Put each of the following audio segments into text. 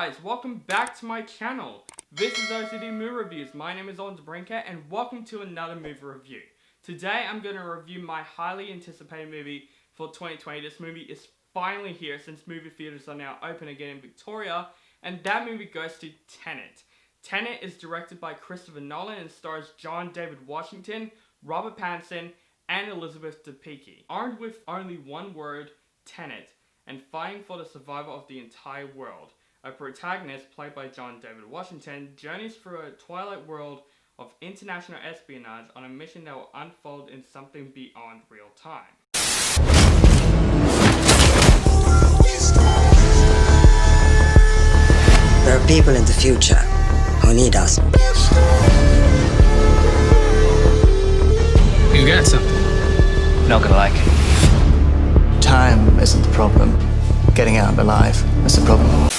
guys, welcome back to my channel. This is OCD Movie Reviews. My name is Owen Brinker and welcome to another movie review. Today I'm going to review my highly anticipated movie for 2020. This movie is finally here since movie theaters are now open again in Victoria, and that movie goes to Tenet. Tenet is directed by Christopher Nolan and stars John David Washington, Robert Pattinson, and Elizabeth Debicki. Armed with only one word, Tenet, and fighting for the survival of the entire world, a protagonist played by John David Washington journeys through a twilight world of international espionage on a mission that will unfold in something beyond real time. There are people in the future who need us. You got something. Not gonna like it. Time isn't the problem. Getting out alive is the problem.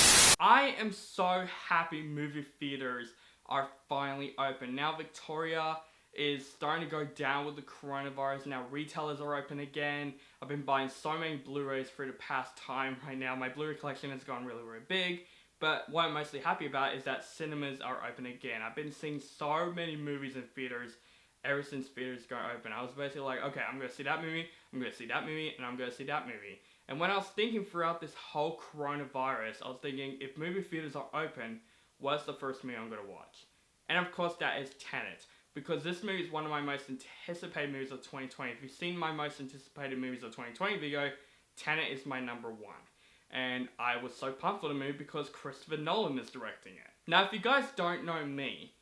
I am so happy movie theaters are finally open. Now Victoria is starting to go down with the coronavirus. Now retailers are open again. I've been buying so many Blu-rays for the past time right now. My Blu-ray collection has gone really big. But what I'm mostly happy about is that cinemas are open again. I've been seeing so many movies in theaters ever since theaters got open. I was basically like, okay, I'm going to see that movie, I'm going to see that movie, and I'm going to see that movie. And when I was thinking throughout this whole coronavirus, I was thinking, if movie theaters are open, what's the first movie I'm going to watch? And of course that is Tenet, because this movie is one of my most anticipated movies of 2020. If you've seen my most anticipated movies of 2020 video, Tenet is my number one. And I was so pumped for the movie because Christopher Nolan is directing it. Now if you guys don't know me,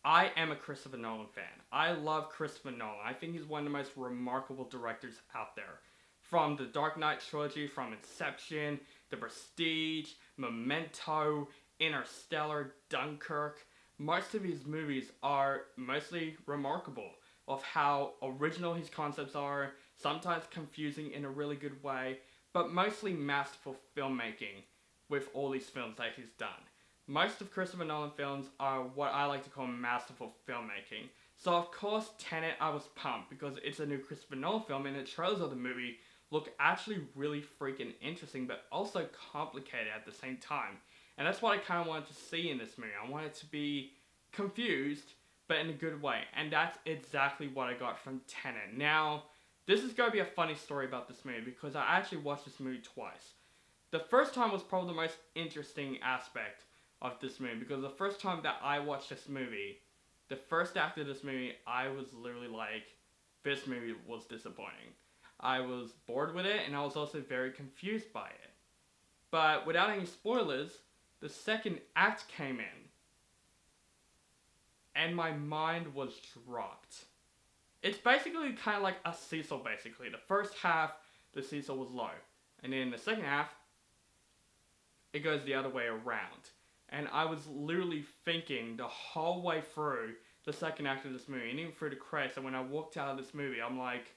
I am a Christopher Nolan fan. I love Christopher Nolan. I think he's one of the most remarkable directors out there. From the Dark Knight trilogy, from Inception, The Prestige, Memento, Interstellar, Dunkirk. Most of his movies are mostly remarkable of how original his concepts are, sometimes confusing in a really good way, but mostly masterful filmmaking with all these films that he's done. Most of Christopher Nolan films are what I like to call masterful filmmaking. So of course Tenet, I was pumped because it's a new Christopher Nolan film and the trailers of the movie look actually really freaking interesting but also complicated at the same time. And that's what I kind of wanted to see in this movie. I wanted to be confused but in a good way. And that's exactly what I got from Tenet. Now, this is going to be a funny story about this movie because I actually watched this movie twice. The first time was probably the most interesting aspect of this movie because the first time that I watched this movie, the first act of this movie, I was literally like, this movie was disappointing. I was bored with it and I was also very confused by it. But without any spoilers, the second act came in and my mind was dropped. It's basically kind of like a seesaw basically. The first half, the seesaw was low. And then the second half, it goes the other way around. And I was literally thinking the whole way through the second act of this movie, and even through the credits, and when I walked out of this movie, I'm like,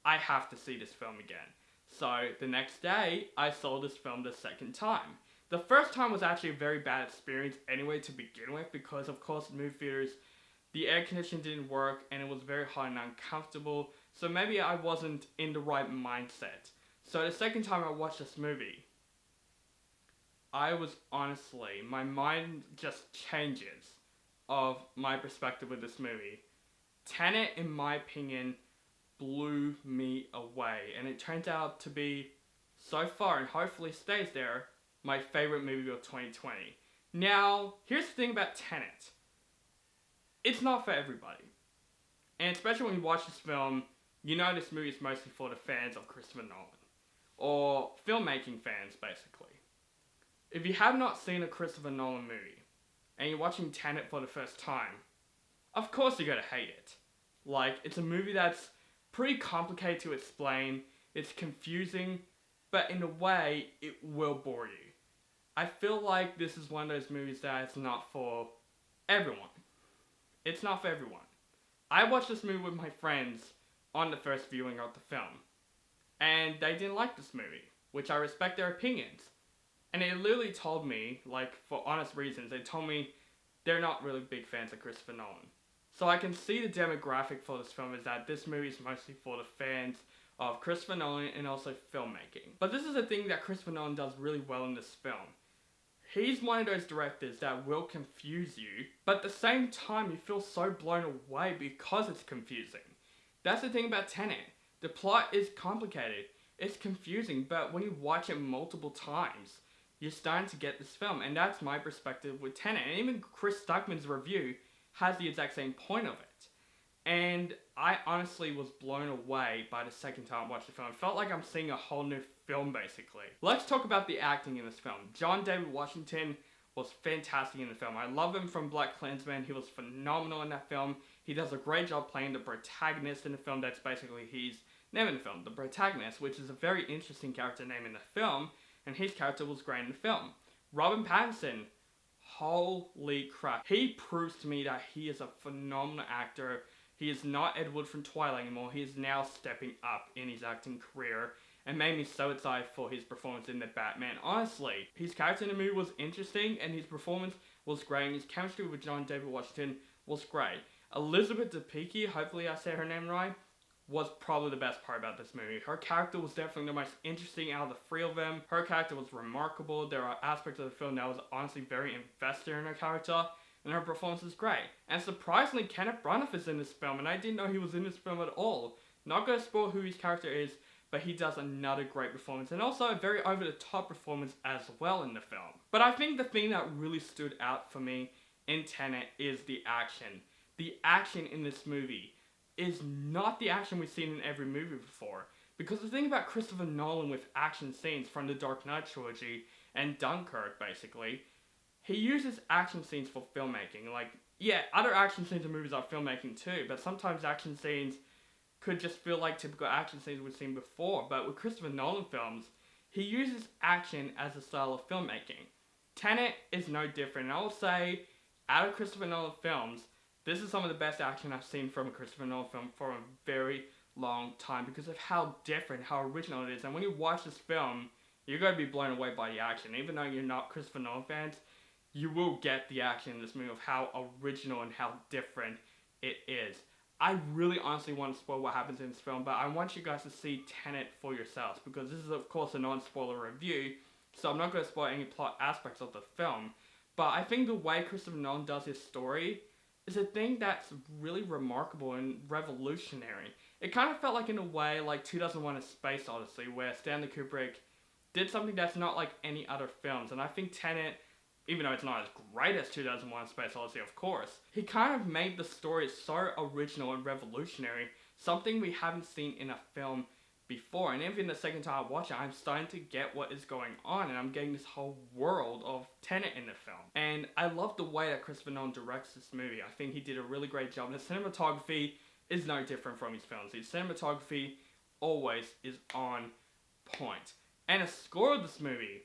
I have to see this film again. So the next day, I saw this film the second time. The first time was actually a very bad experience anyway to begin with, because of course movie theaters, the air conditioning didn't work, and it was very hot and uncomfortable, so maybe I wasn't in the right mindset. So the second time I watched this movie, I was honestly, my mind just changes of my perspective with this movie. Tenet, in my opinion, blew me away, and it turns out to be, so far, and hopefully stays there, my favorite movie of 2020. Now, here's the thing about Tenet. It's not for everybody. And especially when you watch this film, you know this movie is mostly for the fans of Christopher Nolan. Or filmmaking fans, basically. If you have not seen a Christopher Nolan movie, and you're watching Tenet for the first time, of course you're gonna hate it. Like, it's a movie that's pretty complicated to explain, it's confusing, but in a way, it will bore you. I feel like this is one of those movies that it's not for everyone. It's not for everyone. I watched this movie with my friends on the first viewing of the film, and they didn't like this movie, which I respect their opinions. And they literally told me, like, for honest reasons, they told me they're not really big fans of Christopher Nolan. So I can see the demographic for this film is that this movie is mostly for the fans of Christopher Nolan and also filmmaking. But this is a thing that Christopher Nolan does really well in this film. He's one of those directors that will confuse you, but at the same time you feel so blown away because it's confusing. That's the thing about Tenet. The plot is complicated, it's confusing, but when you watch it multiple times, you're starting to get this film, and that's my perspective with Tenet. And even Chris Stuckman's review has the exact same point of it. And I honestly was blown away by the second time I watched the film. It felt like I'm seeing a whole new film, basically. Let's talk about the acting in this film. John David Washington was fantastic in the film. I love him from BlacKkKlansman. He was phenomenal in that film. He does a great job playing the protagonist in the film. That's basically his name in the film, the protagonist, which is a very interesting character name in the film, and his character was great in the film. Robert Pattinson, holy crap. He proves to me that he is a phenomenal actor. He is not Ed Wood from Twilight anymore. He is now stepping up in his acting career and made me so excited for his performance in The Batman. Honestly, his character in the movie was interesting and his performance was great, and his chemistry with John David Washington was great. Elizabeth Debicki, hopefully I say her name right, was probably the best part about this movie. Her character was definitely the most interesting out of the three of them. Her character was remarkable. There are aspects of the film that I was honestly very invested in her character, and her performance is great. And surprisingly, Kenneth Branagh is in this film, and I didn't know he was in this film at all. Not going to spoil who his character is, but he does another great performance, and also a very over-the-top performance as well in the film. But I think the thing that really stood out for me in Tenet is the action. The action in this movie is not the action we've seen in every movie before. Because the thing about Christopher Nolan with action scenes from the Dark Knight trilogy and Dunkirk, basically, he uses action scenes for filmmaking. Like, yeah, other action scenes in movies are filmmaking too, but sometimes action scenes could just feel like typical action scenes we've seen before. But with Christopher Nolan films, he uses action as a style of filmmaking. Tenet is no different, and I will say, out of Christopher Nolan films, this is some of the best action I've seen from a Christopher Nolan film for a very long time because of how different, how original it is. And when you watch this film, you're going to be blown away by the action. Even though you're not Christopher Nolan fans, you will get the action in this movie of how original and how different it is. I really honestly want to spoil what happens in this film, but I want you guys to see Tenet for yourselves because this is of course a non-spoiler review, so I'm not going to spoil any plot aspects of the film. But I think the way Christopher Nolan does his story is a thing that's really remarkable and revolutionary. It kind of felt like in a way like 2001: A Space Odyssey, where Stanley Kubrick did something that's not like any other films. And I think Tenet, even though it's not as great as 2001: A Space Odyssey, of course, he kind of made the story so original and revolutionary, something we haven't seen in a film before. And even the second time I watch it, I'm starting to get what is going on, and I'm getting this whole world of Tenet in the film. And I love the way that Christopher Nolan directs this movie. I think he did a really great job. And the cinematography is no different from his films. His cinematography always is on point. And the score of this movie,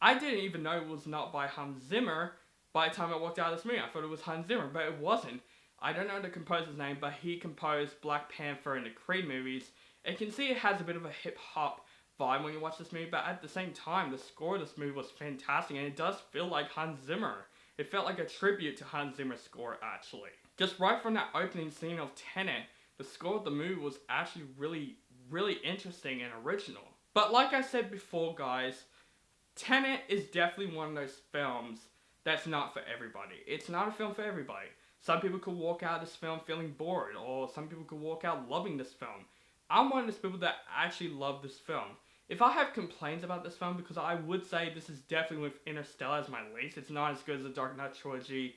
I didn't even know it was not by Hans Zimmer by the time I walked out of this movie. I thought it was Hans Zimmer, but it wasn't. I don't know the composer's name, but he composed Black Panther and the Creed movies. And you can see it has a bit of a hip-hop vibe when you watch this movie, but at the same time, the score of this movie was fantastic, and it does feel like Hans Zimmer. It felt like a tribute to Hans Zimmer's score, actually. Just right from that opening scene of Tenet, the score of the movie was actually really, really interesting and original. But like I said before, guys, Tenet is definitely one of those films that's not for everybody. It's not a film for everybody. Some people could walk out of this film feeling bored, or some people could walk out loving this film. I'm one of those people that actually love this film. If I have complaints about this film, because I would say this is definitely with Interstellar as my least, it's not as good as the Dark Knight trilogy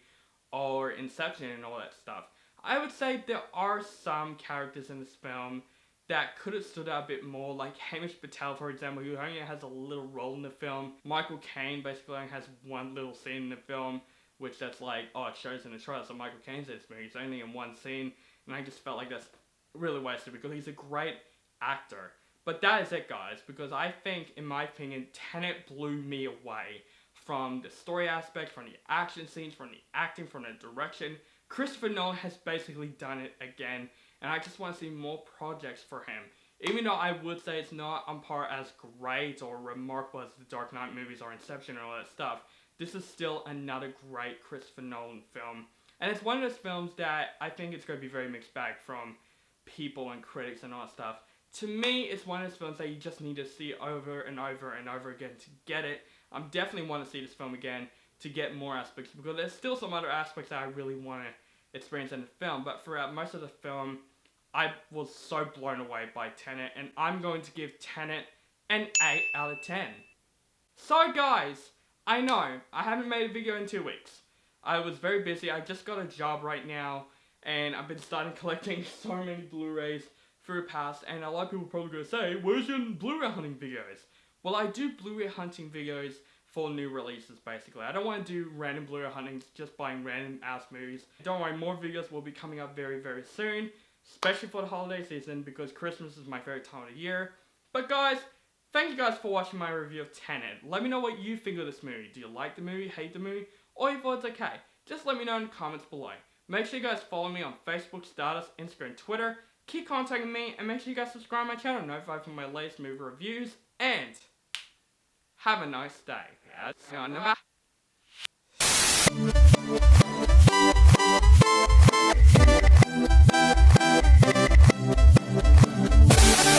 or Inception and all that stuff. I would say there are some characters in this film that could have stood out a bit more, like Hamish Patel, for example, who only has a little role in the film. Michael Caine basically only has one little scene in the film, which that's like, oh, it shows in the trailer, so Michael Caine's in this movie. He's only in one scene, and I just felt like that's really wasted because he's a great actor. But that is it, guys, because I think, in my opinion, Tenet blew me away from the story aspect, from the action scenes, from the acting, from the direction. Christopher Nolan has basically done it again, and I just want to see more projects for him. Even though I would say it's not on par as great or remarkable as the Dark Knight movies or Inception and all that stuff, this is still another great Christopher Nolan film. And it's one of those films that I think it's going to be very mixed bag from people and critics and all that stuff. To me, it's one of those films that you just need to see over and over and over again to get it. I'm definitely want to see this film again to get more aspects, because there's still some other aspects that I really want to experience in the film. But throughout most of the film, I was so blown away by Tenet, and I'm going to give Tenet an 8 out of 10. So guys, I know, I haven't made a video in 2 weeks. I was very busy. I just got a job right now, and I've been starting collecting so many Blu-rays through past, and a lot of people are probably going to say, where's your Blu-ray hunting videos? Well, I do Blu-ray hunting videos for new releases, basically. I don't want to do random Blu-ray huntings, just buying random ass movies. Don't worry, more videos will be coming up very, very soon, especially for the holiday season, because Christmas is my favorite time of the year. But guys, thank you guys for watching my review of Tenet. Let me know what you think of this movie. Do you like the movie, hate the movie, or you thought it's okay? Just let me know in the comments below. Make sure you guys follow me on Facebook, Stardust, Instagram, Twitter. Keep contacting me, and make sure you guys subscribe to my channel, notified for my latest movie reviews, and have a nice day.